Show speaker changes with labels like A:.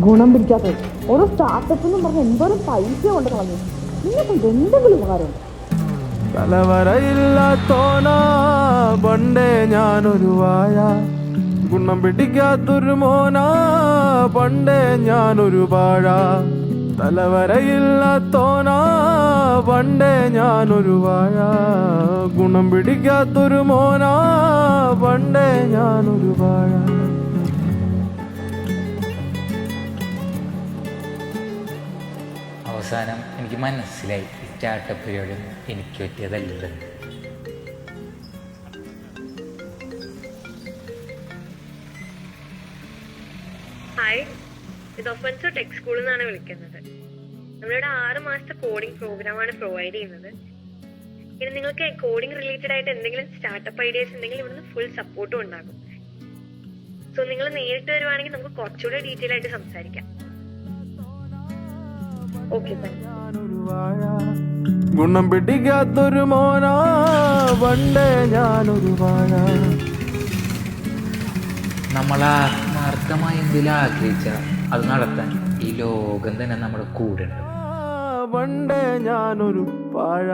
A: ഗുണം പിടിക്കാത്തത് ഓരോ സ്റ്റാർട്ടപ്പ് എന്നും പറഞ്ഞ് എന്തോരം പൈസ കൊണ്ട് കളഞ്ഞു. നിങ്ങൾക്ക് എന്തെങ്കിലും ഉപകാരം?
B: തലവരയില്ലാത്തോനാ പണ്ടേ ഞാനൊരു വായ, ഗുണം പിടിക്കാത്തൊരു മോനാ പണ്ടേ ഞാനൊരു വാഴ. തലവരയില്ലാത്തോനാ പണ്ടേ ഞാനൊരു വാഴ, ഗുണം പിടിക്കാത്തൊരു മോനാ പണ്ടേ ഞാനൊരു വാഴ.
C: അവസാനം എനിക്ക് മനസ്സിലായി ഈ സ്റ്റാർട്ടപ്പ് പരിപാടിയൊന്നും എനിക്ക് പറ്റിയതല്ലെന്ന്.
D: ഹായ്, ഇത് ഒഫൻസോ ടെക് സ്കൂളിൽ നിന്നാണ് വിളിക്കുന്നത്. നമ്മളിവിടെ 6 മാസത്തെ കോഡിംഗ് പ്രോഗ്രാമാണ് പ്രൊവൈഡ് ചെയ്യുന്നത്. ഇനി നിങ്ങൾക്ക് കോഡിംഗ് റിലേറ്റഡ് ആയിട്ട് എന്തെങ്കിലും സ്റ്റാർട്ടപ്പ് ഐഡിയാസ് ഉണ്ടെങ്കിൽ ഇവിടുന്ന് ഫുൾ സപ്പോർട്ടും ഉണ്ടാകും. സോ നിങ്ങൾ നേരിട്ട് വരുവാണെങ്കിൽ നമുക്ക് കുറച്ചുകൂടെ ഡീറ്റെയിൽ ആയിട്ട് സംസാരിക്കാം. ഓക്കെ,
B: ഗുണം പിടിക്കാത്തൊരു മോനാ പണ്ടേ ഞാനൊരു വാഴ.
C: നമ്മൾ ആത്മാർത്ഥമായി എന്തെങ്കിലും ആഗ്രഹിച്ചാൽ അത് നടത്താൻ ഈ ലോകം തന്നെ നമ്മുടെ കൂടെ ഉണ്ട്.
B: പണ്ടേ ഞാനൊരു വാഴ.